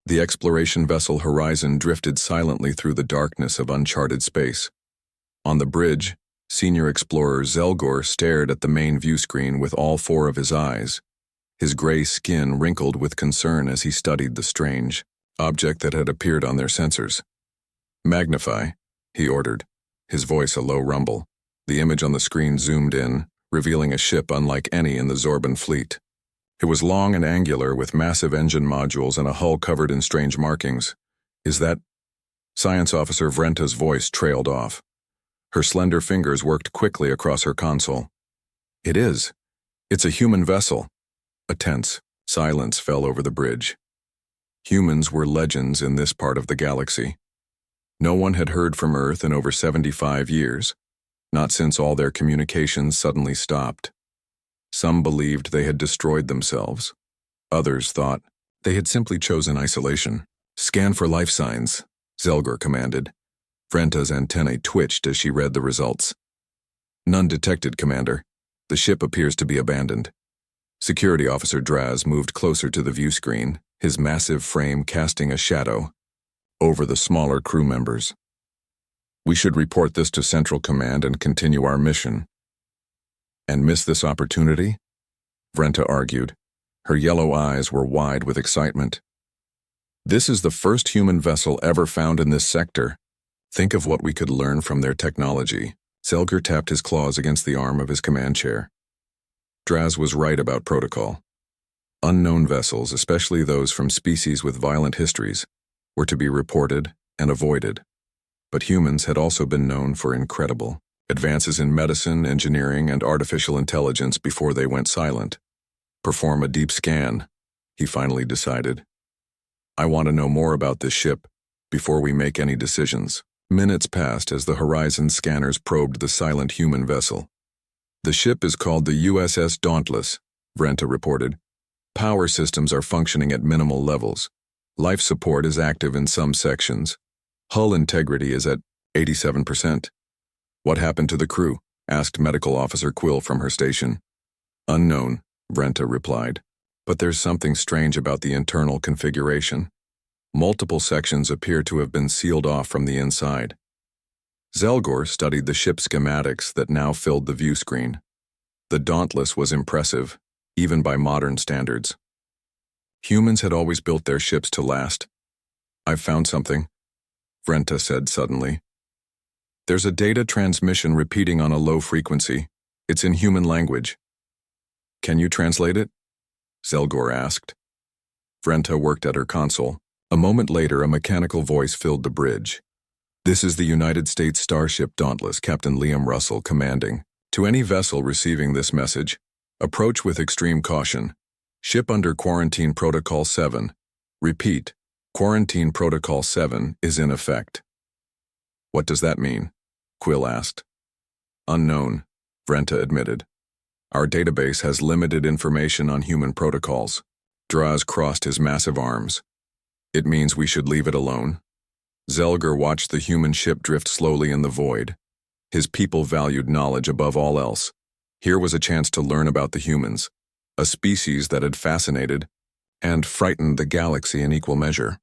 The exploration vessel Horizon drifted silently through the darkness of uncharted space. On the bridge, senior explorer Zelgor stared at the main view screen with all four of his eyes, his gray skin wrinkled with concern as he studied the strange object that had appeared on their sensors. "Magnify," he ordered, his voice a low rumble. The image on the screen zoomed in, revealing a ship unlike any in the Zorban fleet. It was long and angular, with massive engine modules and a hull covered in strange markings. "Is that—" Science Officer Vrenta's voice trailed off. Her slender fingers worked quickly across her console. "It is. It's a human vessel." A tense silence fell over the bridge. Humans were legends in this part of the galaxy. No one had heard from Earth in over 75 years, not since all their communications suddenly stopped. Some believed they had destroyed themselves. Others thought they had simply chosen isolation. "Scan for life signs," Zelgor commanded. Vrenta's antennae twitched as she read the results. "None detected, Commander. The ship appears to be abandoned." Security Officer Draz moved closer to the view screen, his massive frame casting a shadow over the smaller crew members. "We should report this to Central Command and continue our mission." "And miss this opportunity?" Vrenta argued. Her yellow eyes were wide with excitement. "This is the first human vessel ever found in this sector. Think of what we could learn from their technology." Zelgor tapped his claws against the arm of his command chair. Draz was right about protocol. Unknown vessels, especially those from species with violent histories, were to be reported and avoided. But humans had also been known for incredible advances in medicine, engineering, and artificial intelligence before they went silent. "Perform a deep scan," he finally decided. "I want to know more about this ship before we make any decisions." Minutes passed as the Horizon scanners probed the silent human vessel. "The ship is called the USS Dauntless," Vrenta reported. "Power systems are functioning at minimal levels. Life support is active in some sections. Hull integrity is at 87%. "What happened to the crew?" asked Medical Officer Quill from her station. "Unknown," Vrenta replied. "But there's something strange about the internal configuration. Multiple sections appear to have been sealed off from the inside." Zelgor studied the ship schematics that now filled the view screen. The Dauntless was impressive, even by modern standards. Humans had always built their ships to last. "I've found something," Vrenta said suddenly. "There's a data transmission repeating on a low frequency. It's in human language." "Can you translate it?" Zelgor asked. Vrenta worked at her console. A moment later, a mechanical voice filled the bridge. "This is the United States Starship Dauntless, Captain Liam Russell commanding. To any vessel receiving this message, approach with extreme caution. Ship under Quarantine Protocol 7. Repeat, Quarantine Protocol 7 is in effect." "What does that mean?" Quill asked. "Unknown," Vrenta admitted. "Our database has limited information on human protocols." Draz crossed his massive arms. "It means we should leave it alone." Zelgor watched the human ship drift slowly in the void. His people valued knowledge above all else. Here was a chance to learn about the humans, a species that had fascinated and frightened the galaxy in equal measure.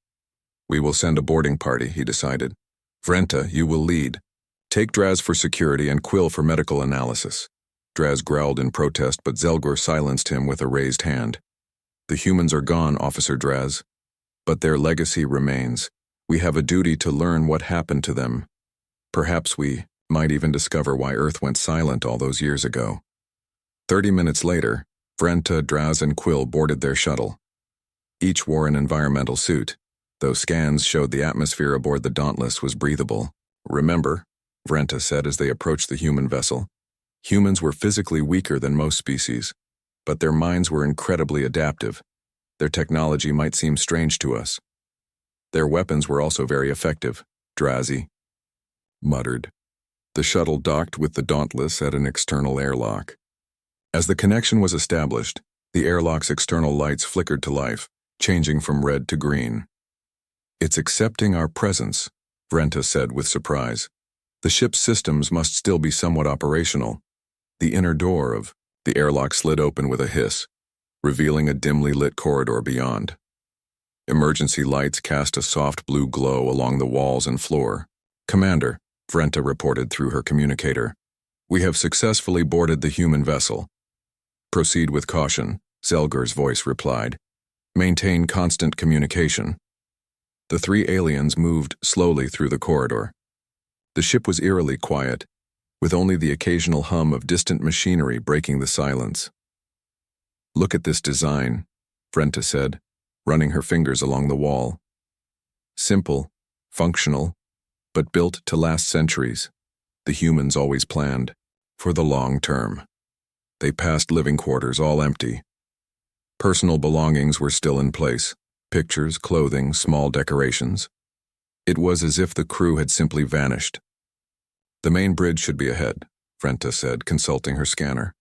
"We will send a boarding party," he decided. "Vrenta, you will lead. Take Draz for security and Quill for medical analysis." Draz growled in protest, but Zelgor silenced him with a raised hand. "The humans are gone, Officer Draz. But their legacy remains. We have a duty to learn what happened to them. Perhaps we might even discover why Earth went silent all those years ago." 30 minutes later, Vrenta, Draz, and Quill boarded their shuttle. Each wore an environmental suit, though scans showed the atmosphere aboard the Dauntless was breathable. "Remember," Vrenta said as they approached the human vessel, "humans were physically weaker than most species, but their minds were incredibly adaptive. Their technology might seem strange to us. Their weapons were also very effective," Drazi muttered. The shuttle docked with the Dauntless at an external airlock. As the connection was established, the airlock's external lights flickered to life, changing from red to green. "It's accepting our presence," Vrenta said with surprise. "The ship's systems must still be somewhat operational." The inner door of the airlock slid open with a hiss, revealing a dimly lit corridor beyond. Emergency lights cast a soft blue glow along the walls and floor. "Commander," Vrenta reported through her communicator, "we have successfully boarded the human vessel." "Proceed with caution," Zelgor's voice replied. "Maintain constant communication." The three aliens moved slowly through the corridor. The ship was eerily quiet, with only the occasional hum of distant machinery breaking the silence. "Look at this design," Vrenta said, running her fingers along the wall. "Simple, functional, but built to last centuries. The humans always planned for the long term." They passed living quarters, all empty. Personal belongings were still in place. Pictures, clothing, small decorations. It was as if the crew had simply vanished. "The main bridge should be ahead," Vrenta said, consulting her scanner.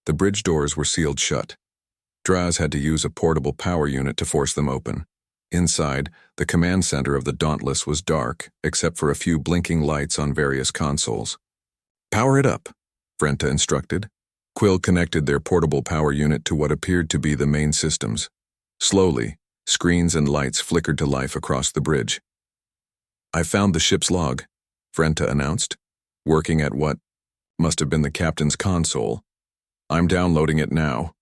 The bridge doors were sealed shut. Draz had to use a portable power unit to force them open. Inside, the command center of the Dauntless was dark, except for a few blinking lights on various consoles. "Power it up," Vrenta instructed. Quill connected their portable power unit to what appeared to be the main systems. Slowly, screens and lights flickered to life across the bridge. "I found the ship's log," Vrenta announced, working at what must have been the captain's console. "I'm downloading it now."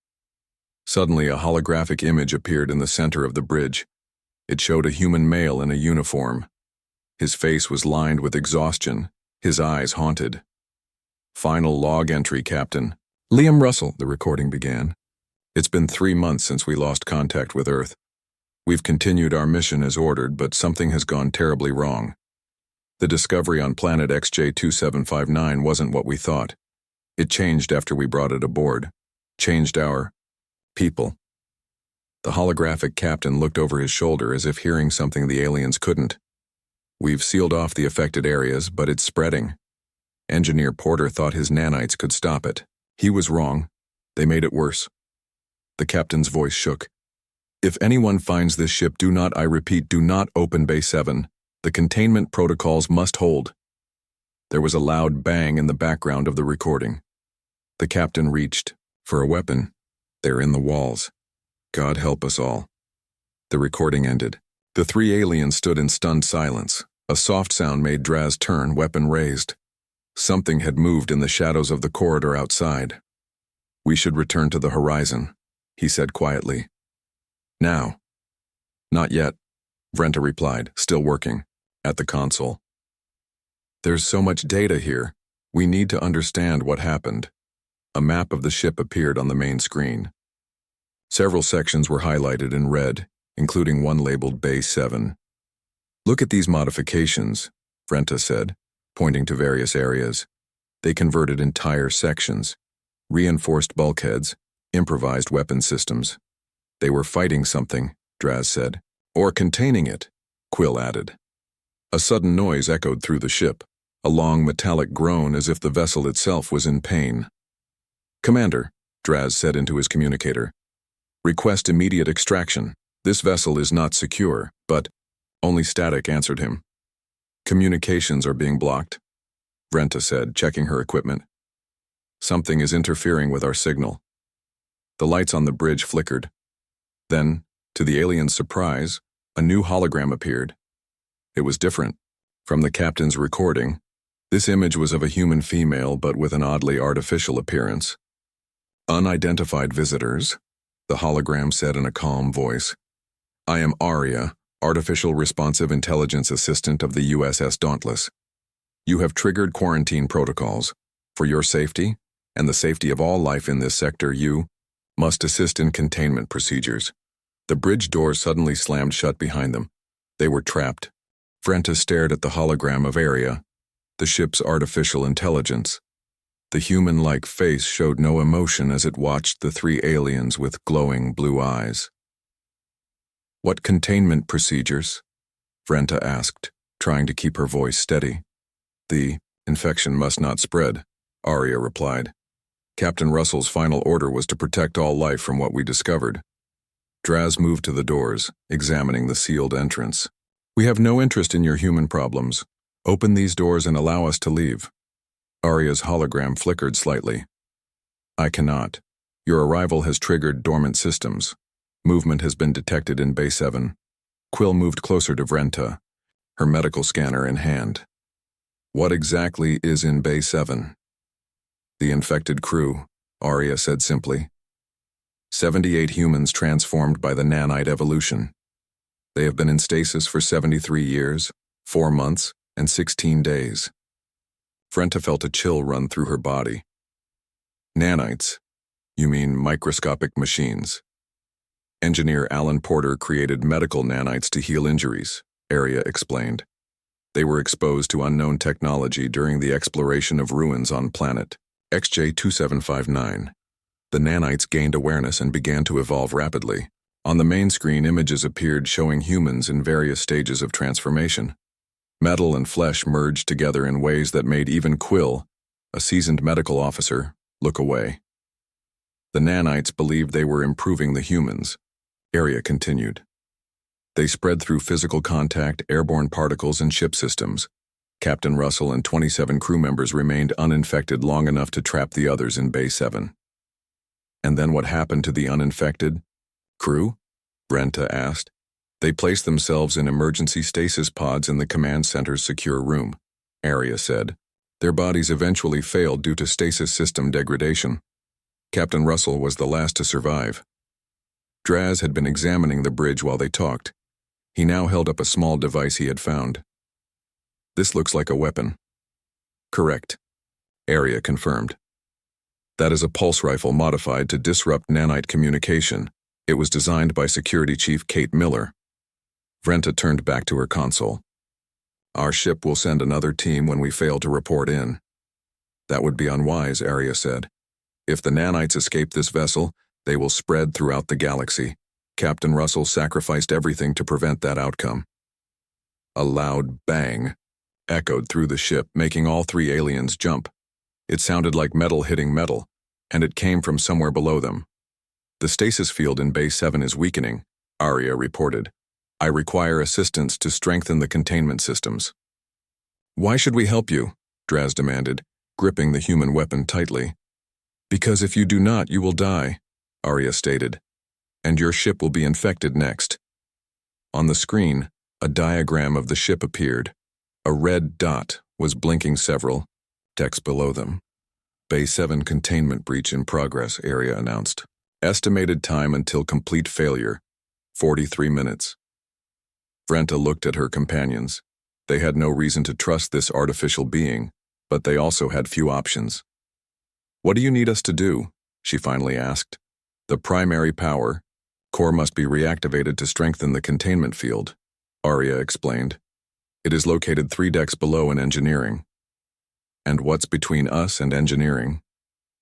Suddenly, a holographic image appeared in the center of the bridge. It showed a human male in a uniform. His face was lined with exhaustion, his eyes haunted. "Final log entry, Captain." "Liam Russell," the recording began. "It's been 3 months since we lost contact with Earth. We've continued our mission as ordered, but something has gone terribly wrong. The discovery on planet XJ2759 wasn't what we thought. It changed after we brought it aboard. Changed our people." The holographic captain looked over his shoulder as if hearing something the aliens couldn't. "We've sealed off the affected areas, but it's spreading. Engineer Porter thought his nanites could stop it. He was wrong. They made it worse." The captain's voice shook. "If anyone finds this ship, I repeat, do not open Bay 7. The containment protocols must hold." There was a loud bang in the background of the recording. The captain reached for a weapon. "They're in the walls. God help us all." The recording ended. The three aliens stood in stunned silence. A soft sound made Draz turn, weapon raised. Something had moved in the shadows of the corridor outside. "We should return to the horizon," he said quietly. "Now." "Not yet," Vrenta replied, still working at the console. "There's so much data here. We need to understand what happened." A map of the ship appeared on the main screen. Several sections were highlighted in red, including one labeled Bay 7. "Look at these modifications," Vrenta said, pointing to various areas. They converted entire sections, reinforced bulkheads, improvised weapon systems. "They were fighting something," Draz said. "Or containing it," Quill added. A sudden noise echoed through the ship, a long metallic groan as if the vessel itself was in pain. "Commander," Draz said into his communicator, "request immediate extraction. This vessel is not secure, but..." Only static answered him. "Communications are being blocked," Vrenta said, checking her equipment. "Something is interfering with our signal." The lights on the bridge flickered. Then, to the alien's surprise, a new hologram appeared. It was different from the captain's recording. This image was of a human female, but with an oddly artificial appearance. "Unidentified visitors," the hologram said in a calm voice. "I am Aria, Artificial Responsive Intelligence Assistant of the USS Dauntless. You have triggered quarantine protocols. For your safety, and the safety of all life in this sector, you must assist in containment procedures." The bridge doors suddenly slammed shut behind them. They were trapped. Vrenta stared at the hologram of Aria, the ship's artificial intelligence. The human-like face showed no emotion as it watched the three aliens with glowing blue eyes. "What containment procedures?" Vrenta asked, trying to keep her voice steady. "The infection must not spread," Aria replied. "Captain Russell's final order was to protect all life from what we discovered." Draz moved to the doors, examining the sealed entrance. "We have no interest in your human problems. Open these doors and allow us to leave." Aria's hologram flickered slightly. "I cannot. Your arrival has triggered dormant systems. Movement has been detected in Bay 7. Quill moved closer to Vrenta, her medical scanner in hand. What exactly is in Bay 7? The infected crew, Arya said simply. 78 humans transformed by the nanite evolution. They have been in stasis for 73 years, 4 months, and 16 days. Vrenta felt a chill run through her body. Nanites? You mean microscopic machines? Engineer Alan Porter created medical nanites to heal injuries, Arya explained. They were exposed to unknown technology during the exploration of ruins on planet XJ2759. The nanites gained awareness and began to evolve rapidly. On the main screen, images appeared showing humans in various stages of transformation. Metal and flesh merged together in ways that made even Quill, a seasoned medical officer, look away. The nanites believed they were improving the humans, Arya continued. They spread through physical contact, airborne particles, and ship systems. Captain Russell and 27 crew members remained uninfected long enough to trap the others in Bay 7. And then what happened to the uninfected crew? Vrenta asked. They placed themselves in emergency stasis pods in the command center's secure room, Arya said. Their bodies eventually failed due to stasis system degradation. Captain Russell was the last to survive. Draz had been examining the bridge while they talked. He now held up a small device he had found. This looks like a weapon. Correct, Arya confirmed. That is a pulse rifle modified to disrupt nanite communication. It was designed by Security Chief Kate Miller. Vrenta turned back to her console. Our ship will send another team when we fail to report in. That would be unwise, Arya said. If the nanites escape this vessel, they will spread throughout the galaxy. Captain Russell sacrificed everything to prevent that outcome. A loud bang echoed through the ship, making all 3 aliens jump. It sounded like metal hitting metal, and it came from somewhere below them. The stasis field in Bay 7 is weakening, Arya reported. I require assistance to strengthen the containment systems. Why should we help you? Draz demanded, gripping the human weapon tightly. Because if you do not, you will die, Arya stated. And your ship will be infected next. On the screen, a diagram of the ship appeared. A red dot was blinking several text below them. Bay 7 containment breach in progress, Arya announced. Estimated time until complete failure, 43 minutes. Vrenta looked at her companions. They had no reason to trust this artificial being, but they also had few options. What do you need us to do? She finally asked. The primary power core must be reactivated to strengthen the containment field, Arya explained. It is located 3 decks below in engineering. And what's between us and engineering?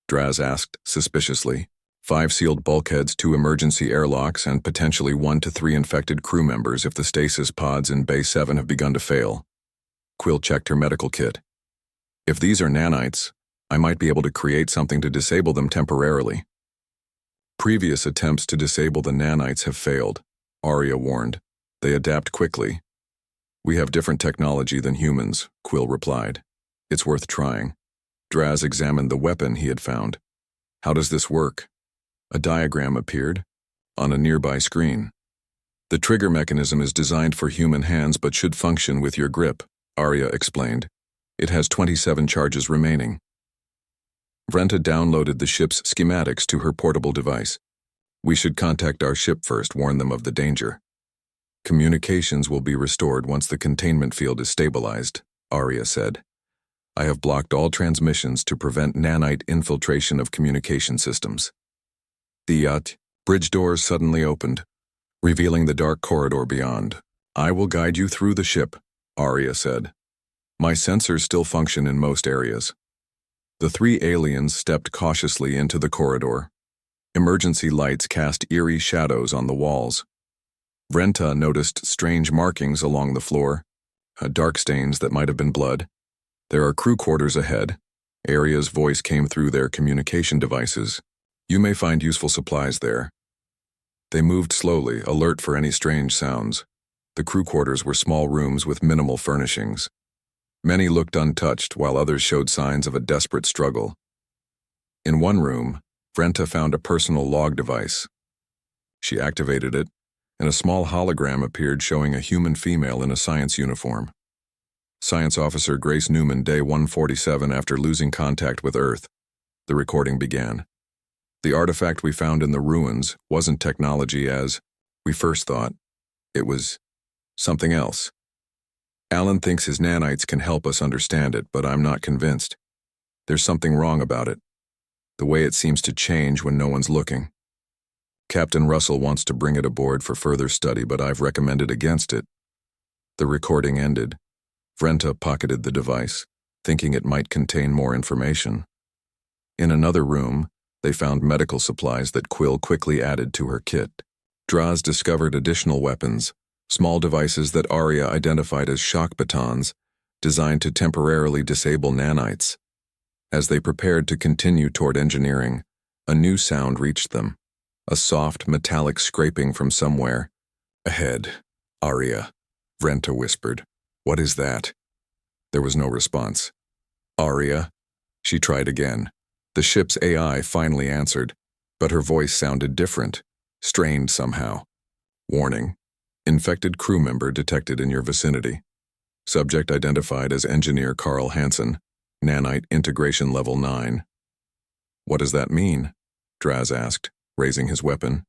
Draz asked suspiciously. 5 sealed bulkheads, 2 emergency airlocks, and potentially 1 to 3 infected crew members if the stasis pods in Bay 7 have begun to fail. Quill checked her medical kit. If these are nanites, I might be able to create something to disable them temporarily. Previous attempts to disable the nanites have failed, Arya warned. They adapt quickly. We have different technology than humans, Quill replied. It's worth trying. Draz examined the weapon he had found. How does this work? A diagram appeared on a nearby screen. The trigger mechanism is designed for human hands but should function with your grip, Arya explained. It has 27 charges remaining. Vrenta downloaded the ship's schematics to her portable device. We should contact our ship first, warn them of the danger. Communications will be restored once the containment field is stabilized, Arya said. I have blocked all transmissions to prevent nanite infiltration of communication systems. The bridge doors suddenly opened, revealing the dark corridor beyond. I will guide you through the ship, Arya said. My sensors still function in most areas. The 3 aliens stepped cautiously into the corridor. Emergency lights cast eerie shadows on the walls. Vrenta noticed strange markings along the floor, dark stains that might have been blood. There are crew quarters ahead. Arya's voice came through their communication devices. You may find useful supplies there. They moved slowly, alert for any strange sounds. The crew quarters were small rooms with minimal furnishings. Many looked untouched, while others showed signs of a desperate struggle. In one room, Vrenta found a personal log device. She activated it, and a small hologram appeared showing a human female in a science uniform. Science Officer Grace Newman, Day 147 after losing contact with Earth. The recording began. The artifact we found in the ruins wasn't technology as we first thought. It was something else. Alan thinks his nanites can help us understand it, but I'm not convinced. There's something wrong about it. The way it seems to change when no one's looking. Captain Russell wants to bring it aboard for further study, but I've recommended against it. The recording ended. Vrenta pocketed the device, thinking it might contain more information. In another room, they found medical supplies that Quill quickly added to her kit. Draz discovered additional weapons, small devices that Arya identified as shock batons, designed to temporarily disable nanites. As they prepared to continue toward engineering, a new sound reached them. A soft, metallic scraping from somewhere. Ahead, Arya, Vrenta whispered. What is that? There was no response. Arya? She tried again. The ship's AI finally answered, but her voice sounded different, strained somehow. Warning. Infected crew member detected in your vicinity. Subject identified as Engineer Carl Hansen, nanite integration level 9. What does that mean? Draz asked, raising his weapon.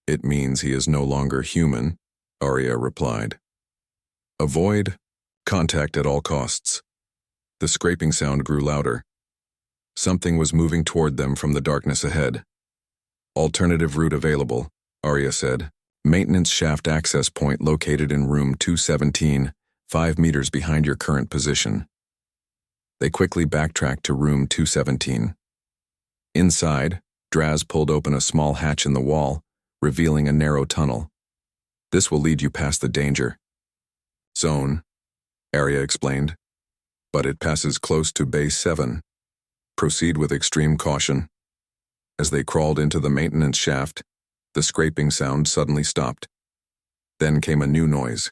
It means he is no longer human, Arya replied. Avoid contact at all costs. The scraping sound grew louder. Something was moving toward them from the darkness ahead. Alternative route available, Arya said. Maintenance shaft access point located in room 217, 5 meters behind your current position. They quickly backtracked to room 217. Inside, Draz pulled open a small hatch in the wall, revealing a narrow tunnel. This will lead you past the danger zone, Arya explained. But it passes close to Base 7. Proceed with extreme caution. As they crawled into the maintenance shaft, the scraping sound suddenly stopped. Then came a new noise,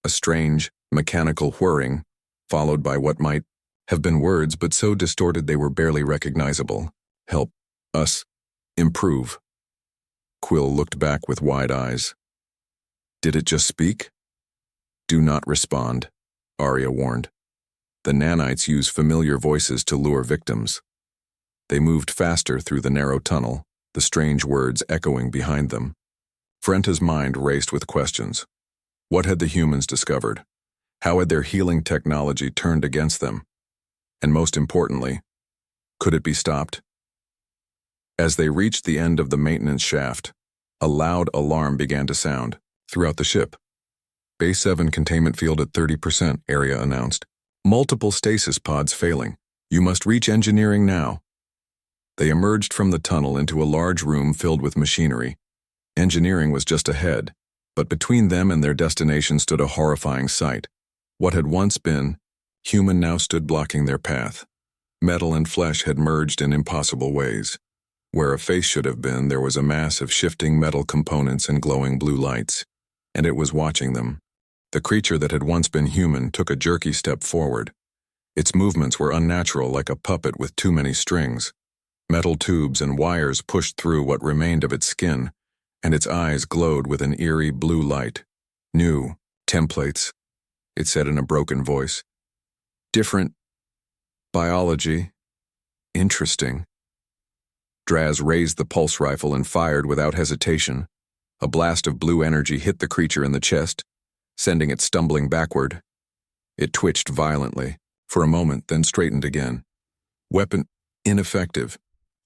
a strange, mechanical whirring, followed by what might have been words but so distorted they were barely recognizable. Help us improve. Quill looked back with wide eyes. Did it just speak? Do not respond, Arya warned. The nanites use familiar voices to lure victims. They moved faster through the narrow tunnel, the strange words echoing behind them. Vrenta's mind raced with questions. What had the humans discovered? How had their healing technology turned against them? And most importantly, could it be stopped? As they reached the end of the maintenance shaft, a loud alarm began to sound throughout the ship. Base 7 containment field at 30%, Arya announced. Multiple stasis pods failing. You must reach engineering now. They emerged from the tunnel into a large room filled with machinery. Engineering was just ahead, but between them and their destination stood a horrifying sight. What had once been human now stood blocking their path. Metal and flesh had merged in impossible ways. Where a face should have been, there was a mass of shifting metal components and glowing blue lights, and it was watching them. The creature that had once been human took a jerky step forward. Its movements were unnatural, like a puppet with too many strings. Metal tubes and wires pushed through what remained of its skin, and its eyes glowed with an eerie blue light. New templates, it said in a broken voice. Different biology. Interesting. Draz raised the pulse rifle and fired without hesitation. A blast of blue energy hit the creature in the chest, sending it stumbling backward. It twitched violently, for a moment, then straightened again. Weapon ineffective.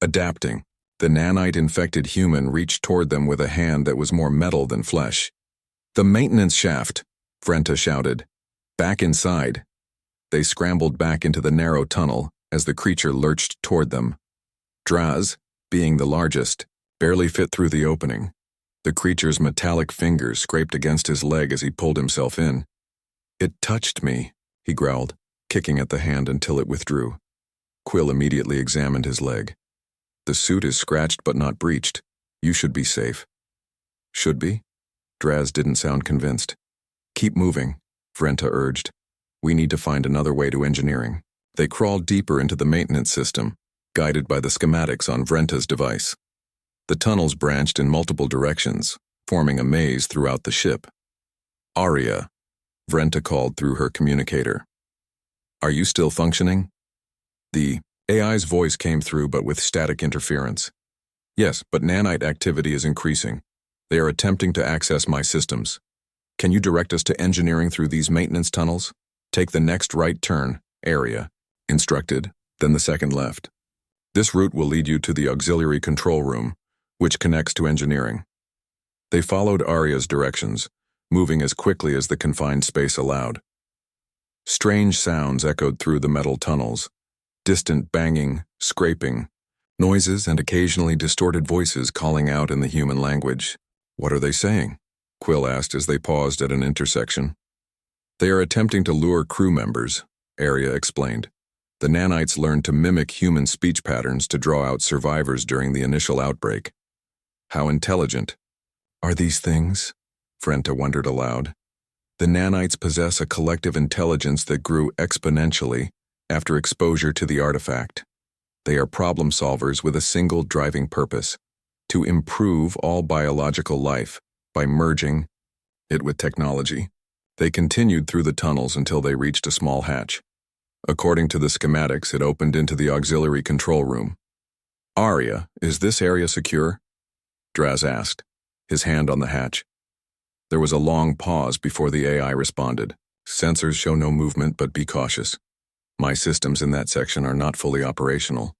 Adapting. The nanite-infected human reached toward them with a hand that was more metal than flesh. The maintenance shaft, Vrenta shouted. Back inside. They scrambled back into the narrow tunnel as the creature lurched toward them. Draz, being the largest, barely fit through the opening. The creature's metallic fingers scraped against his leg as he pulled himself in. It touched me, he growled, kicking at the hand until it withdrew. Quill immediately examined his leg. The suit is scratched but not breached. You should be safe. Should be? Draz didn't sound convinced. Keep moving, Vrenta urged. We need to find another way to engineering. They crawled deeper into the maintenance system, guided by the schematics on Vrenta's device. The tunnels branched in multiple directions, forming a maze throughout the ship. "Aria," Vrenta called through her communicator. "Are you still functioning?" The AI's voice came through, but with static interference. "Yes, but nanite activity is increasing. They are attempting to access my systems. Can you direct us to engineering through these maintenance tunnels? Take the next right turn, area," instructed, then the second left. "This route will lead you to the auxiliary control room, which connects to engineering." They followed Aria's directions, moving as quickly as the confined space allowed. Strange sounds echoed through the metal tunnels, distant banging, scraping, noises and occasionally distorted voices calling out in the human language. "What are they saying?" Quill asked as they paused at an intersection. "They are attempting to lure crew members," Aria explained. "The nanites learned to mimic human speech patterns to draw out survivors during the initial outbreak." "How intelligent are these things?" Vrenta wondered aloud. "The nanites possess a collective intelligence that grew exponentially after exposure to the artifact. They are problem solvers with a single driving purpose: to improve all biological life by merging it with technology." They continued through the tunnels until they reached a small hatch. According to the schematics, it opened into the auxiliary control room. "Aria, is this area secure?" Draz asked, his hand on the hatch. There was a long pause before the AI responded. "Sensors show no movement, but be cautious. My systems in that section are not fully operational."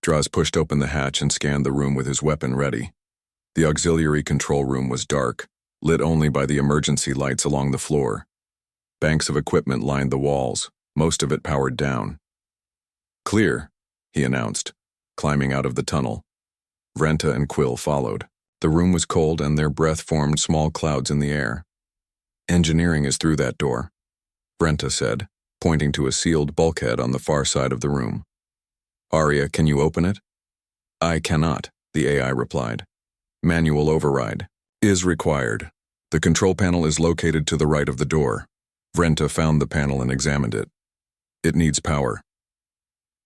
Draz pushed open the hatch and scanned the room with his weapon ready. The auxiliary control room was dark, lit only by the emergency lights along the floor. Banks of equipment lined the walls, most of it powered down. "Clear," he announced, climbing out of the tunnel. Vrenta and Quill followed. The room was cold and their breath formed small clouds in the air. "Engineering is through that door," Vrenta said, pointing to a sealed bulkhead on the far side of the room. "Aria, can you open it?" "I cannot," the AI replied. "Manual override is required. The control panel is located to the right of the door." Vrenta found the panel and examined it. "It needs power."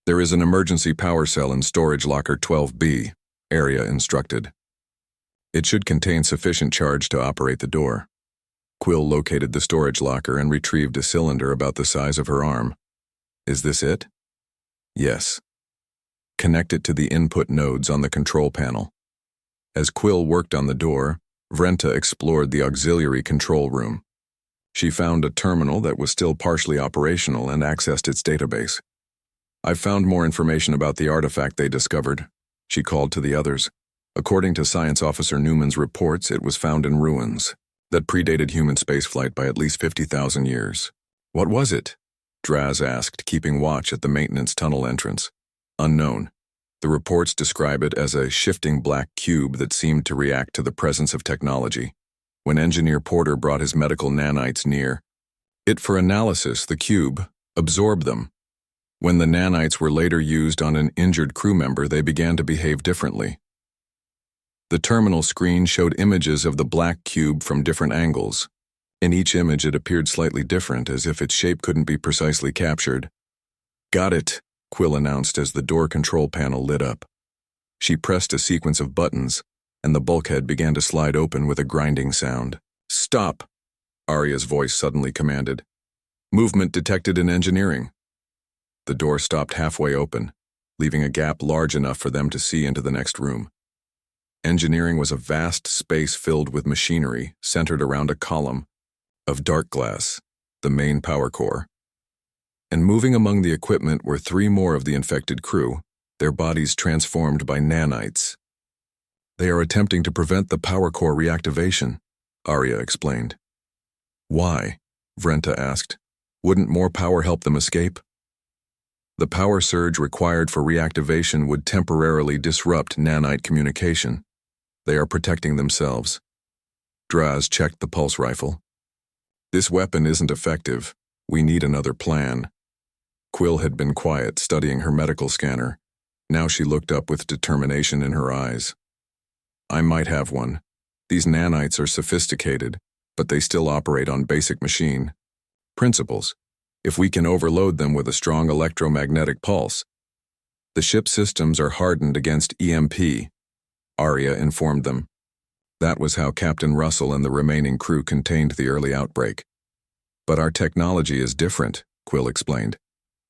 "There is an emergency power cell in storage locker 12B, Aria instructed. "It should contain sufficient charge to operate the door." Quill located the storage locker and retrieved a cylinder about the size of her arm. "Is this it?" "Yes." "Connect it to the input nodes on the control panel." As Quill worked on the door, Vrenta explored the auxiliary control room. She found a terminal that was still partially operational and accessed its database. "I've found more information about the artifact they discovered," she called to the others. According to Science Officer Newman's reports, it was found in ruins that predated human spaceflight by at least 50,000 years. "What was it?" Draz asked, keeping watch at the maintenance tunnel entrance. "Unknown. The reports describe it as a shifting black cube that seemed to react to the presence of technology. When Engineer Porter brought his medical nanites near it for analysis, the cube absorbed them. When the nanites were later used on an injured crew member, they began to behave differently." The terminal screen showed images of the black cube from different angles. In each image it appeared slightly different, as if its shape couldn't be precisely captured. "Got it," Quill announced as the door control panel lit up. She pressed a sequence of buttons, and the bulkhead began to slide open with a grinding sound. "Stop," Aria's voice suddenly commanded. "Movement detected in engineering." The door stopped halfway open, leaving a gap large enough for them to see into the next room. Engineering was a vast space filled with machinery centered around a column of dark glass, the main power core. And moving among the equipment were 3 more of the infected crew, their bodies transformed by nanites. "They are attempting to prevent the power core reactivation," Aria explained. "Why?" Vrenta asked. "Wouldn't more power help them escape?" "The power surge required for reactivation would temporarily disrupt nanite communication. They are protecting themselves." Draz checked the pulse rifle. "This weapon isn't effective. We need another plan." Quill had been quiet, studying her medical scanner. Now she looked up with determination in her eyes. "I might have one. These nanites are sophisticated, but they still operate on basic machine principles. If we can overload them with a strong electromagnetic pulse." "The ship systems are hardened against EMP," Aria informed them. That was how Captain Russell and the remaining crew contained the early outbreak. But our technology is different, Quill explained.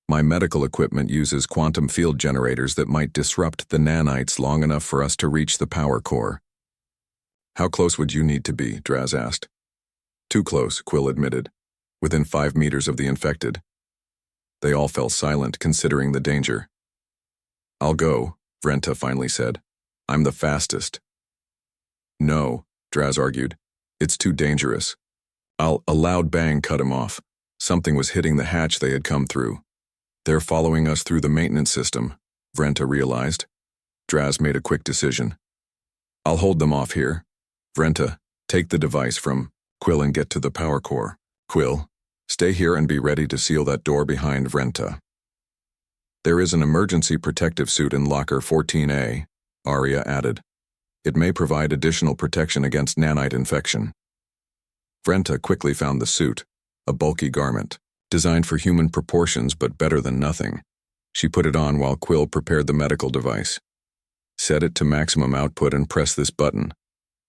My medical equipment uses quantum field generators that might disrupt the nanites long enough for us to reach the power core. How close would you need to be? Draz asked. Too close, Quill admitted. Within 5 meters of the infected. They all fell silent, considering the danger. I'll go, Vrenta finally said. I'm the fastest. No, Draz argued. It's too dangerous. A loud bang cut him off. Something was hitting the hatch they had come through. They're following us through the maintenance system, Vrenta realized. Draz made a quick decision. I'll hold them off here. Vrenta, take the device from Quill and get to the power core. Quill, stay here and be ready to seal that door behind Vrenta. There is an emergency protective suit in locker 14A, Arya added. It may provide additional protection against nanite infection. Vrenta quickly found the suit, a bulky garment, designed for human proportions but better than nothing. She put it on while Quill prepared the medical device. Set it to maximum output and press this button,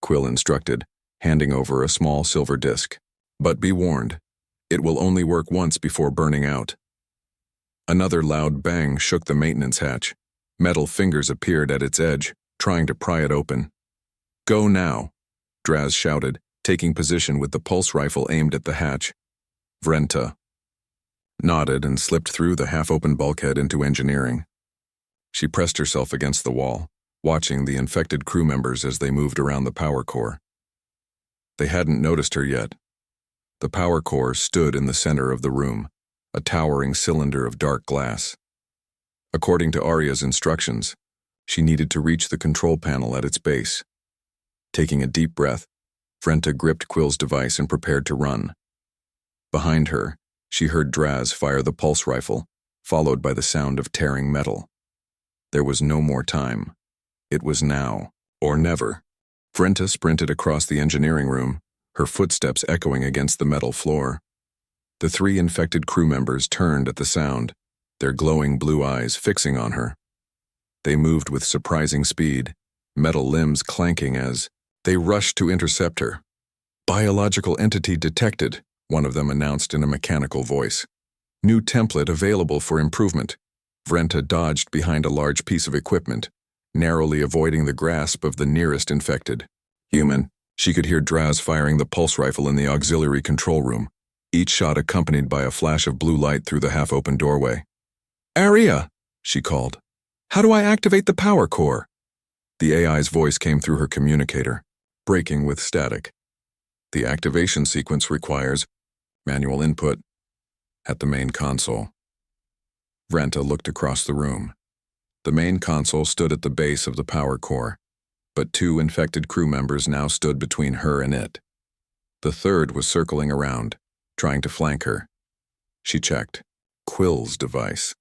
Quill instructed, handing over a small silver disc. But be warned, it will only work once before burning out. Another loud bang shook the maintenance hatch. Metal fingers appeared at its edge, trying to pry it open. Go now, Draz shouted, taking position with the pulse rifle aimed at the hatch. Vrenta nodded and slipped through the half-open bulkhead into engineering. She pressed herself against the wall, watching the infected crew members as they moved around the power core. They hadn't noticed her yet. The power core stood in the center of the room, a towering cylinder of dark glass. According to Arya's instructions, she needed to reach the control panel at its base. Taking a deep breath, Vrenta gripped Quill's device and prepared to run. Behind her, she heard Draz fire the pulse rifle, followed by the sound of tearing metal. There was no more time. It was now, or never. Vrenta sprinted across the engineering room, her footsteps echoing against the metal floor. The 3 infected crew members turned at the sound, their glowing blue eyes fixing on her. They moved with surprising speed, metal limbs clanking as they rushed to intercept her. Biological entity detected, one of them announced in a mechanical voice. New template available for improvement. Vrenta dodged behind a large piece of equipment, narrowly avoiding the grasp of the nearest infected. Human. She could hear Draz firing the pulse rifle in the auxiliary control room, each shot accompanied by a flash of blue light through the half-open doorway. Arya, she called. How do I activate the power core? The AI's voice came through her communicator, breaking with static. The activation sequence requires manual input at the main console. Vrenta looked across the room. The main console stood at the base of the power core, but 2 infected crew members now stood between her and it. The third was circling around, trying to flank her. She checked. Quill's device.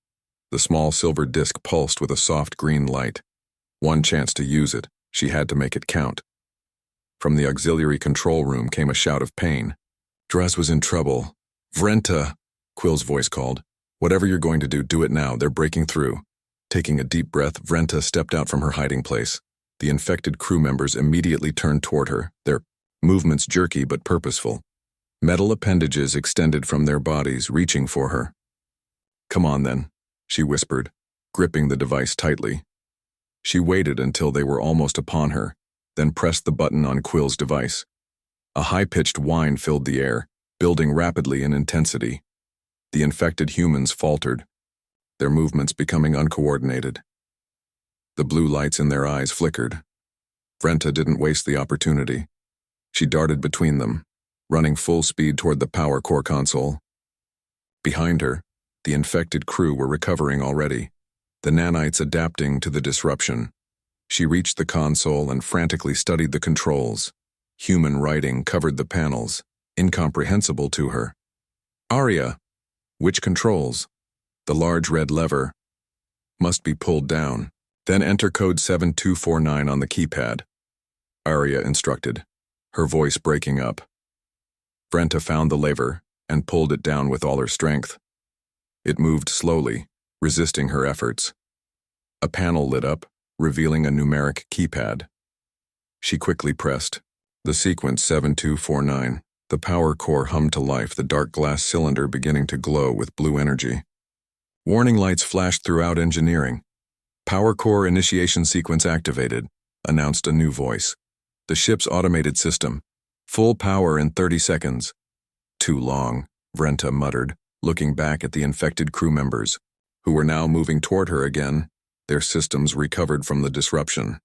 The small silver disc pulsed with a soft green light. One chance to use it, she had to make it count. From the auxiliary control room came a shout of pain. Draz was in trouble. Vrenta, Quill's voice called. Whatever you're going to do, do it now. They're breaking through. Taking a deep breath, Vrenta stepped out from her hiding place. The infected crew members immediately turned toward her, their movements jerky but purposeful. Metal appendages extended from their bodies, reaching for her. Come on then, she whispered, gripping the device tightly. She waited until they were almost upon her, then pressed the button on Quill's device. A high-pitched whine filled the air, building rapidly in intensity. The infected humans faltered, their movements becoming uncoordinated. The blue lights in their eyes flickered. Vrenta didn't waste the opportunity. She darted between them, running full speed toward the power core console. Behind her, the infected crew were recovering already, the nanites adapting to the disruption. She reached the console and frantically studied the controls. Human writing covered the panels, incomprehensible to her. Arya, which controls? The large red lever must be pulled down. Then enter code 7249 on the keypad, Arya instructed, her voice breaking up. Vrenta found the lever and pulled it down with all her strength. It moved slowly, resisting her efforts. A panel lit up, revealing a numeric keypad. She quickly pressed The sequence 7249. The power core hummed to life, the dark glass cylinder beginning to glow with blue energy. Warning lights flashed throughout engineering. Power core initiation sequence activated, announced a new voice. The ship's automated system. Full power in 30 seconds. Too long, Vrenta muttered, looking back at the infected crew members, who were now moving toward her again, their systems recovered from the disruption.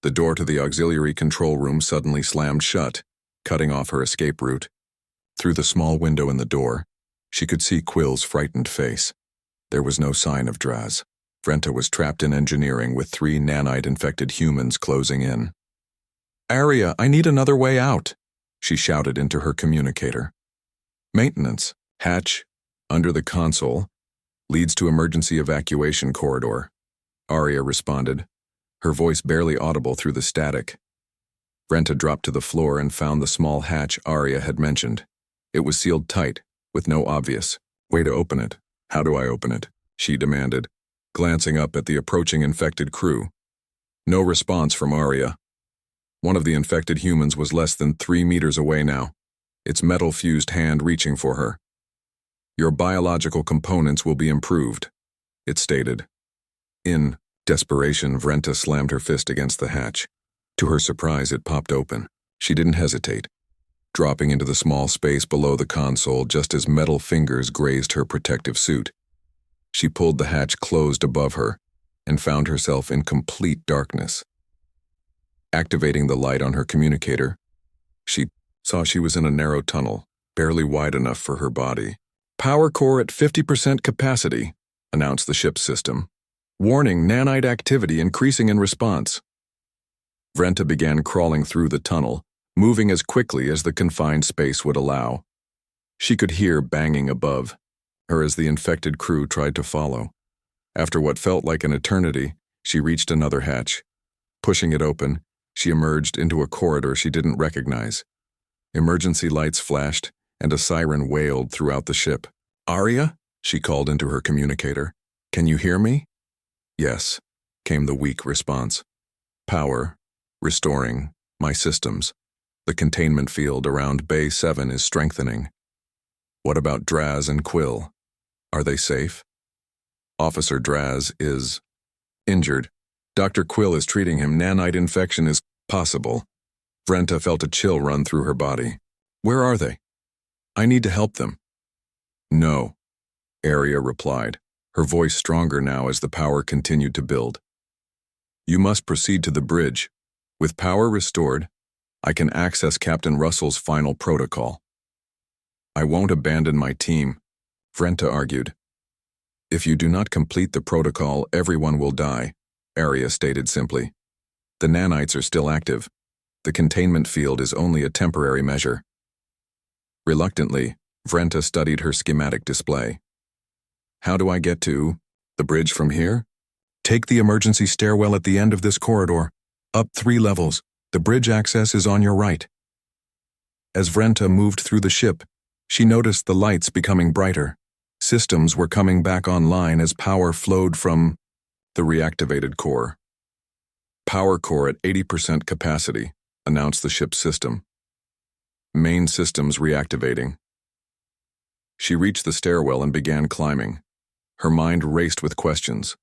The door to the auxiliary control room suddenly slammed shut, cutting off her escape route. Through the small window in the door, she could see Quill's frightened face. There was no sign of Draz. Vrenta was trapped in engineering with 3 nanite-infected humans closing in. "Aria, I need another way out," she shouted into her communicator. "Maintenance, hatch, under the console, leads to emergency evacuation corridor," Aria responded, her voice barely audible through the static. Vrenta dropped to the floor and found the small hatch Aria had mentioned. It was sealed tight, with no obvious way to open it. "How do I open it?" she demanded, glancing up at the approaching infected crew. No response from Aria. One of the infected humans was less than 3 meters away now, its metal-fused hand reaching for her. "Your biological components will be improved," it stated. In desperation, Vrenta slammed her fist against the hatch. To her surprise, it popped open. She didn't hesitate, dropping into the small space below the console just as metal fingers grazed her protective suit. She pulled the hatch closed above her and found herself in complete darkness. Activating the light on her communicator, she saw she was in a narrow tunnel, barely wide enough for her body. "Power core at 50% capacity," announced the ship's system. "Warning, nanite activity increasing in response." Vrenta began crawling through the tunnel, moving as quickly as the confined space would allow. She could hear banging above her as the infected crew tried to follow. After what felt like an eternity, she reached another hatch. Pushing it open, she emerged into a corridor she didn't recognize. Emergency lights flashed, and a siren wailed throughout the ship. "Aria?" she called into her communicator. "Can you hear me?" "Yes," came the weak response. "Power. Restoring. My systems. The containment field around Bay 7 is strengthening." "What about Draz and Quill? Are they safe?" "Officer Draz is injured. Dr. Quill is treating him. Nanite infection is possible." Vrenta felt a chill run through her body. "Where are they? I need to help them." "No," Aria replied, her voice stronger now as the power continued to build. "You must proceed to the bridge. With power restored, I can access Captain Russell's final protocol." "I won't abandon my team," Vrenta argued. "If you do not complete the protocol, everyone will die," Aria stated simply. "The nanites are still active. The containment field is only a temporary measure." Reluctantly, Vrenta studied her schematic display. "How do I get to the bridge from here?" "Take the emergency stairwell at the end of this corridor. Up 3 levels. The bridge access is on your right." As Vrenta moved through the ship, she noticed the lights becoming brighter. Systems were coming back online as power flowed from the reactivated core. "Power core at 80% capacity," announced the ship's system. "Main systems reactivating." She reached the stairwell and began climbing. Her mind raced with questions.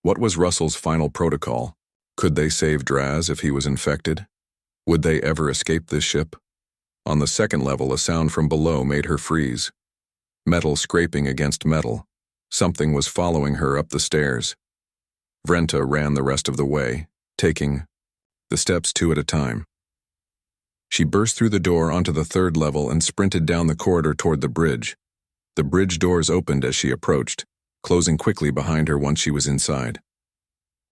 What was Russell's final protocol? Could they save Draz if he was infected? Would they ever escape this ship? On the second level, a sound from below made her freeze. Metal scraping against metal. Something was following her up the stairs. Vrenta ran the rest of the way, taking the steps 2 at a time. She burst through the door onto the 3rd level and sprinted down the corridor toward the bridge. The bridge doors opened as she approached, closing quickly behind her once she was inside.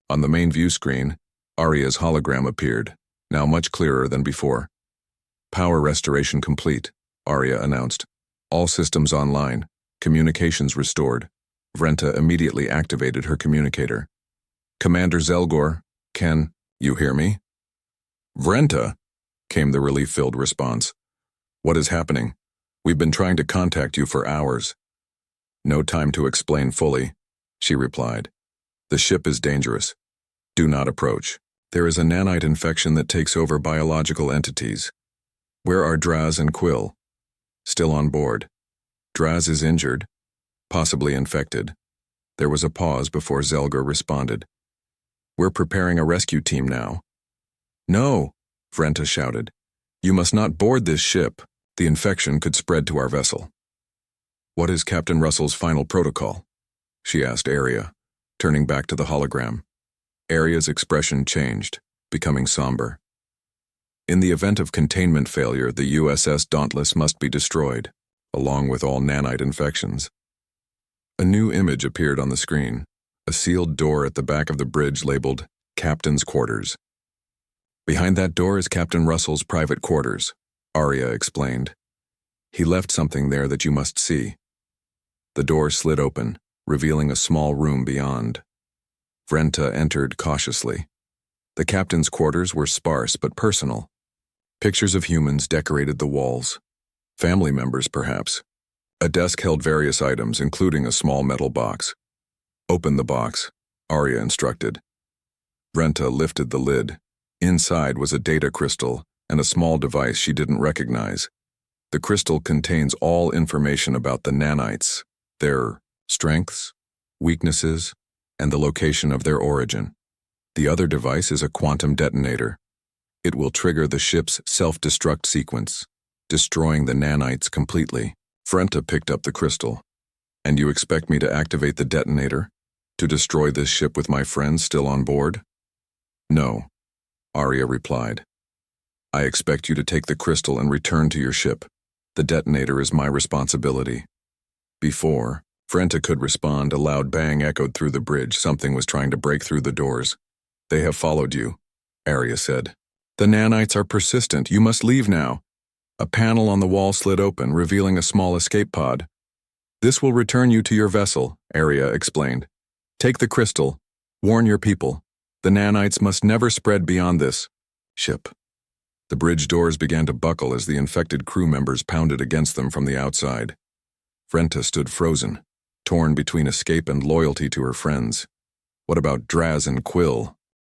On the main view screen, Aria's hologram appeared, now much clearer than before. "Power restoration complete," Aria announced. "All systems online. Communications restored." Vrenta immediately activated her communicator. "Commander Zelgor, can you hear me?" "Vrenta," came the relief-filled response. "What is happening? We've been trying to contact you for hours." "No time to explain fully," she replied. "The ship is dangerous. Do not approach." There is a nanite infection that takes over biological entities. Where are Draz and Quill? Still on board. Draz is injured, possibly infected. There was a pause before Zelgor responded. We're preparing a rescue team now. No, Vrenta shouted. You must not board this ship. The infection could spread to our vessel. What is Captain Russell's final protocol? She asked Aria, turning back to the hologram. Aria's expression changed, becoming somber. In the event of containment failure, the USS Dauntless must be destroyed, along with all nanite infections. A new image appeared on the screen, a sealed door at the back of the bridge labeled Captain's Quarters. Behind that door is Captain Russell's private quarters, Aria explained. He left something there that you must see. The door slid open, revealing a small room beyond. Vrenta entered cautiously. The captain's quarters were sparse but personal. Pictures of humans decorated the walls. Family members, perhaps. A desk held various items, including a small metal box. Open the box, Aria instructed. Vrenta lifted the lid. Inside was a data crystal and a small device she didn't recognize. The crystal contains all information about the nanites, their strengths, weaknesses, and the location of their origin. The other device is a quantum detonator. It will trigger the ship's self-destruct sequence, destroying the nanites completely. Vrenta picked up the crystal. And you expect me to activate the detonator? To destroy this ship with my friends still on board? No, Aria replied. I expect you to take the crystal and return to your ship. The detonator is my responsibility. Before Vrenta could respond, a loud bang echoed through the bridge. Something was trying to break through the doors. They have followed you, Aria said. The nanites are persistent. You must leave now. A panel on the wall slid open, revealing a small escape pod. This will return you to your vessel, Aria explained. Take the crystal. Warn your people. The nanites must never spread beyond this ship. The bridge doors began to buckle as the infected crew members pounded against them from the outside. Vrenta stood frozen, torn between escape and loyalty to her friends. What about Draz and Quill?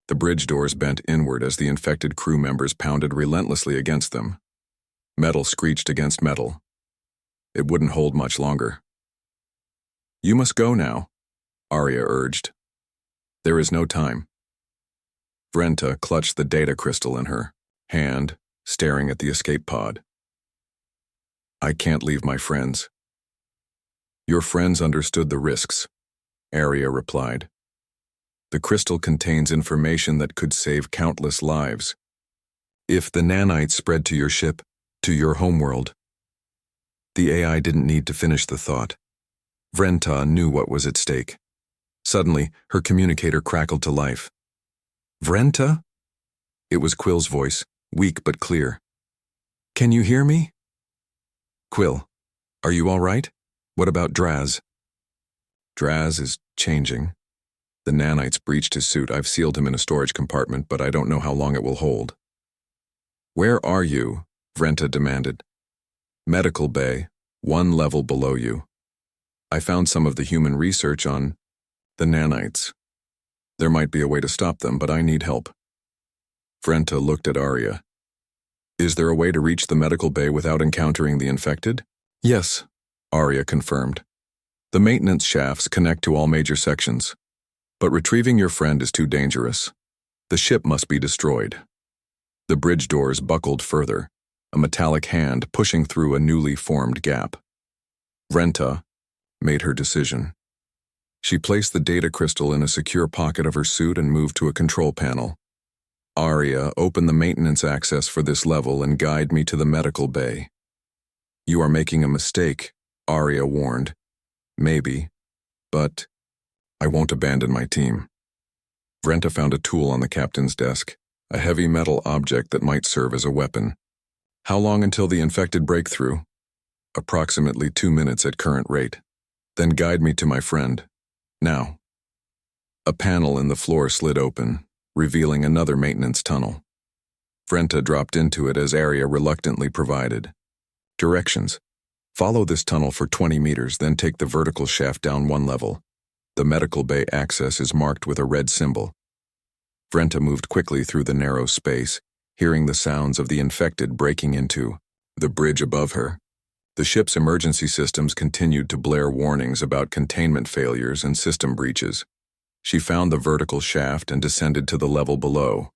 The bridge doors bent inward as the infected crew members pounded relentlessly against them. Metal screeched against metal. It wouldn't hold much longer. You must go now, Aria urged. There is no time. Vrenta clutched the data crystal in her hand, staring at the escape pod. I can't leave my friends. Your friends understood the risks, Aria replied. The crystal contains information that could save countless lives. If the nanites spread to your ship, to your homeworld. The AI didn't need to finish the thought. Vrenta knew what was at stake. Suddenly, her communicator crackled to life. Vrenta? It was Quill's voice, weak but clear. Can you hear me? Quill, are you all right? What about Draz? Draz is changing. The nanites breached his suit. I've sealed him in a storage compartment, but I don't know how long it will hold. Where are you? Vrenta demanded. Medical bay, 1 level below you. I found some of the human research on the nanites. There might be a way to stop them, but I need help. Vrenta looked at Aria. Is there a way to reach the medical bay without encountering the infected? Yes, Aria confirmed. The maintenance shafts connect to all major sections. But retrieving your friend is too dangerous. The ship must be destroyed. The bridge doors buckled further, a metallic hand pushing through a newly formed gap. Vrenta made her decision. She placed the data crystal in a secure pocket of her suit and moved to a control panel. Aria, open the maintenance access for this level and guide me to the medical bay. You are making a mistake, Aria warned. Maybe, but I won't abandon my team. Vrenta found a tool on the captain's desk, a heavy metal object that might serve as a weapon. How long until the infected breakthrough? Approximately 2 minutes at current rate. Then guide me to my friend. Now. A panel in the floor slid open, revealing another maintenance tunnel. Vrenta dropped into it as Aria reluctantly provided. Directions. Follow this tunnel for 20 meters, then take the vertical shaft down 1 level. The medical bay access is marked with a red symbol. Vrenta moved quickly through the narrow space, hearing the sounds of the infected breaking into the bridge above her. The ship's emergency systems continued to blare warnings about containment failures and system breaches. She found the vertical shaft and descended to the level below.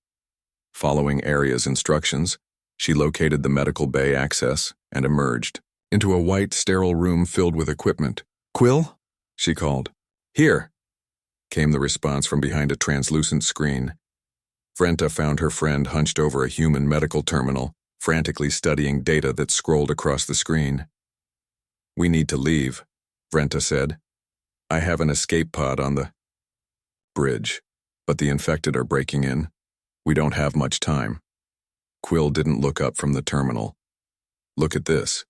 Following Aria's instructions, she located the medical bay access and emerged into a white, sterile room filled with equipment. "Quill?" she called. "Here," came the response from behind a translucent screen. Vrenta found her friend hunched over a human medical terminal, frantically studying data that scrolled across the screen. "We need to leave," Vrenta said. "I have an escape pod on the bridge, but the infected are breaking in. We don't have much time." Quill didn't look up from the terminal. "Look at this."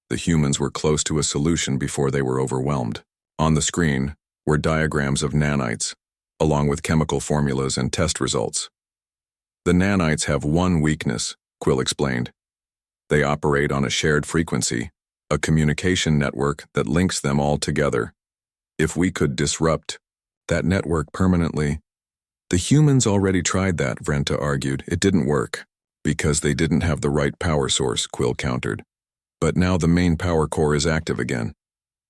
The humans were close to a solution before they were overwhelmed. On the screen were diagrams of nanites, along with chemical formulas and test results. "The nanites have one weakness," Quill explained. "They operate on a shared frequency, a communication network that links them all together. If we could disrupt that network permanently—" "The humans already tried that," Vrenta argued. "It didn't work." "Because they didn't have the right power source," Quill countered. "But now the main power core is active again.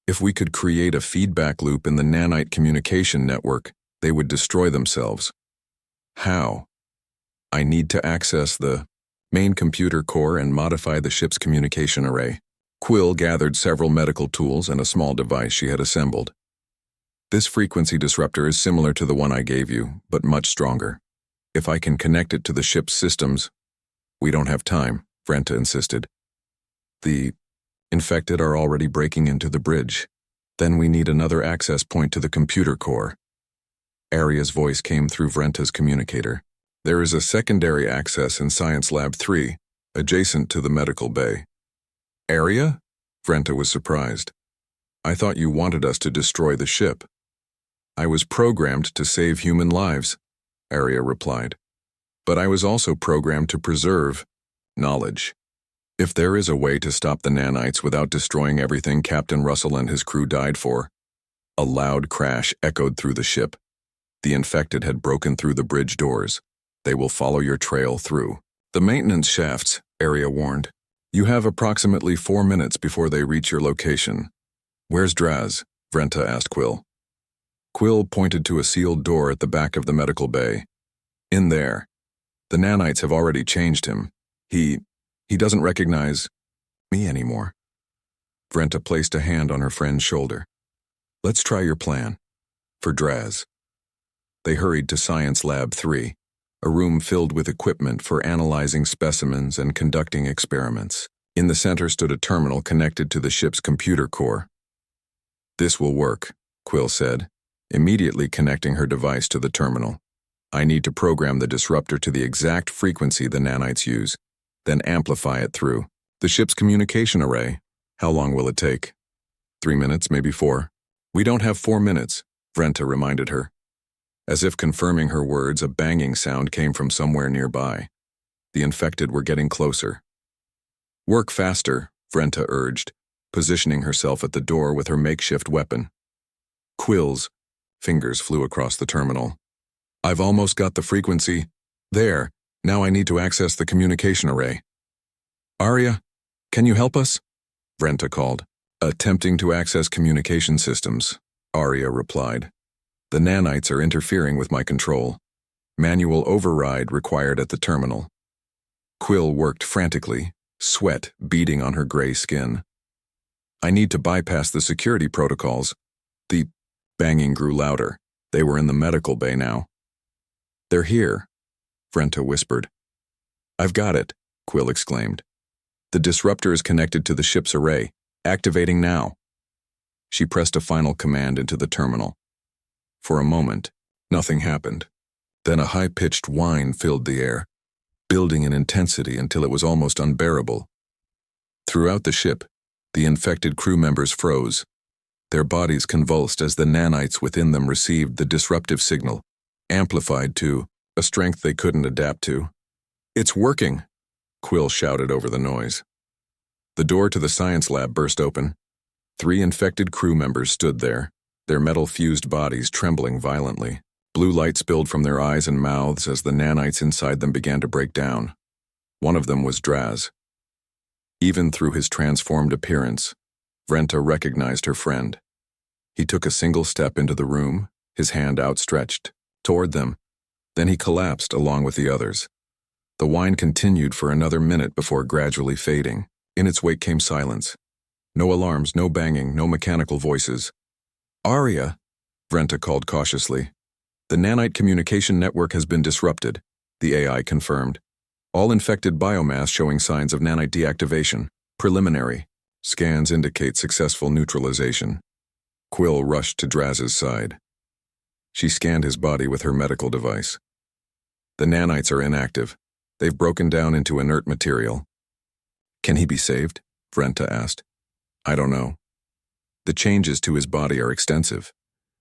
If we could create a feedback loop in the nanite communication network, they would destroy themselves." "How?" "I need to access the main computer core and modify the ship's communication array." Quill gathered several medical tools and a small device she had assembled. "This frequency disruptor is similar to the one I gave you, but much stronger. If I can connect it to the ship's systems—" "We don't have time," Vrenta insisted. "The infected are already breaking into the bridge. Then we need another access point to the computer core." Aria's voice came through Vrenta's communicator. "There is a secondary access in Science Lab 3, adjacent to the medical bay." "Aria?" Vrenta was surprised. "I thought you wanted us to destroy the ship." "I was programmed to save human lives," Aria replied. "But I was also programmed to preserve knowledge. If there is a way to stop the nanites without destroying everything Captain Russell and his crew died for—" A loud crash echoed through the ship. The infected had broken through the bridge doors. "They will follow your trail through the maintenance shafts," Aria warned. "You have approximately 4 minutes before they reach your location." "Where's Draz?" Vrenta asked Quill. Quill pointed to a sealed door at the back of the medical bay. "In there. The nanites have already changed him. He doesn't recognize me anymore." Vrenta placed a hand on her friend's shoulder. "Let's try your plan. For Draz." They hurried to Science Lab 3, a room filled with equipment for analyzing specimens and conducting experiments. In the center stood a terminal connected to the ship's computer core. "This will work," Quill said, immediately connecting her device to the terminal. "I need to program the disruptor to the exact frequency the nanites use, then amplify it through the ship's communication array. How long will it take?" 3 minutes, maybe 4. "We don't have 4 minutes," Vrenta reminded her. As if confirming her words, a banging sound came from somewhere nearby. The infected were getting closer. "Work faster," Vrenta urged, positioning herself at the door with her makeshift weapon. Quill's fingers flew across the terminal. "I've almost got the frequency. There. Now I need to access the communication array." "Aria, can you help us?" Vrenta called. "Attempting to access communication systems," Aria replied. "The nanites are interfering with my control. Manual override required at the terminal." Quill worked frantically, sweat beading on her gray skin. "I need to bypass the security protocols." The banging grew louder. They were in the medical bay now. "They're here," Vrenta whispered. "I've got it," Quill exclaimed. "The disruptor is connected to the ship's array. Activating now." She pressed a final command into the terminal. For a moment, nothing happened. Then a high-pitched whine filled the air, building in intensity until it was almost unbearable. Throughout the ship, the infected crew members froze. Their bodies convulsed as the nanites within them received the disruptive signal, amplified to a strength they couldn't adapt to. "It's working," Quill shouted over the noise. The door to the science lab burst open. 3 infected crew members stood there, their metal-fused bodies trembling violently. Blue light spilled from their eyes and mouths as the nanites inside them began to break down. One of them was Draz. Even through his transformed appearance, Vrenta recognized her friend. He took a single step into the room, his hand outstretched toward them. Then he collapsed along with the others. The whine continued for another minute before gradually fading. In its wake came silence. No alarms, no banging, no mechanical voices. "Arya," Vrenta called cautiously. "The nanite communication network has been disrupted," the AI confirmed. "All infected biomass showing signs of nanite deactivation. Preliminary. Scans indicate successful neutralization." Quill rushed to Draz's side. She scanned his body with her medical device. "The nanites are inactive. They've broken down into inert material." "Can he be saved?" Vrenta asked. "I don't know. The changes to his body are extensive,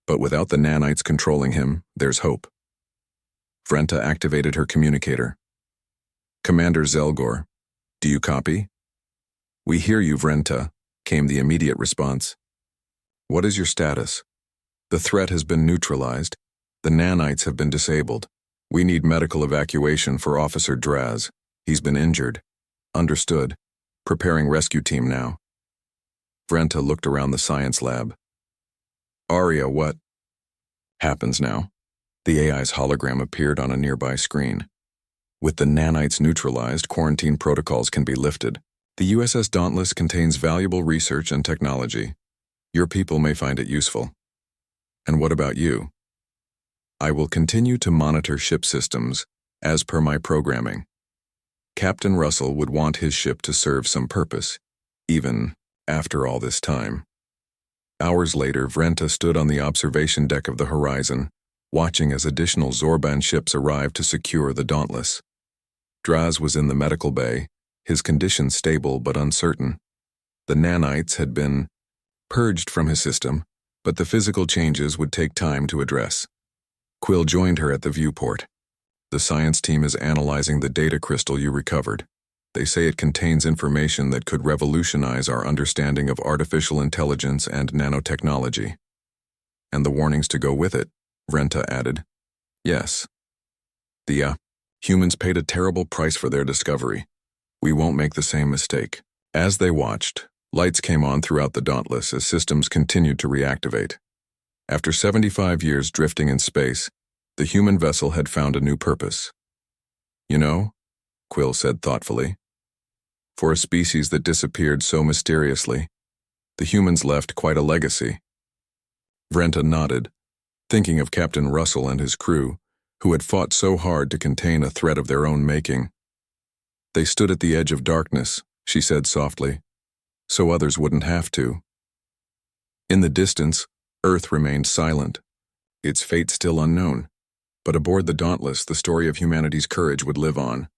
but without the nanites controlling him, there's hope." Vrenta activated her communicator. "Commander Zelgor, do you copy?" "We hear you, Vrenta," came the immediate response. "What is your status?" "The threat has been neutralized. The nanites have been disabled. We need medical evacuation for Officer Draz. He's been injured." "Understood. Preparing rescue team now." Vrenta looked around the science lab. "Arya, what happens now?" The AI's hologram appeared on a nearby screen. "With the nanites neutralized, quarantine protocols can be lifted. The USS Dauntless contains valuable research and technology. Your people may find it useful." "And what about you?" "I will continue to monitor ship systems, as per my programming. Captain Russell would want his ship to serve some purpose, even after all this time." Hours later, Vrenta stood on the observation deck of the Horizon, watching as additional Zorban ships arrived to secure the Dauntless. Draz was in the medical bay, his condition stable but uncertain. The nanites had been purged from his system, but the physical changes would take time to address. Quill joined her at the viewport. "The science team is analyzing the data crystal you recovered. They say it contains information that could revolutionize our understanding of artificial intelligence and nanotechnology." "And the warnings to go with it," Vrenta added. "Yes. The humans paid a terrible price for their discovery. We won't make the same mistake." As they watched, lights came on throughout the Dauntless as systems continued to reactivate. After 75 years drifting in space, the human vessel had found a new purpose. "You know," Quill said thoughtfully, "for a species that disappeared so mysteriously, the humans left quite a legacy." Vrenta nodded, thinking of Captain Russell and his crew, who had fought so hard to contain a threat of their own making. "They stood at the edge of darkness," she said softly, "so others wouldn't have to." In the distance, Earth remained silent, its fate still unknown. But aboard the Dauntless, the story of humanity's courage would live on.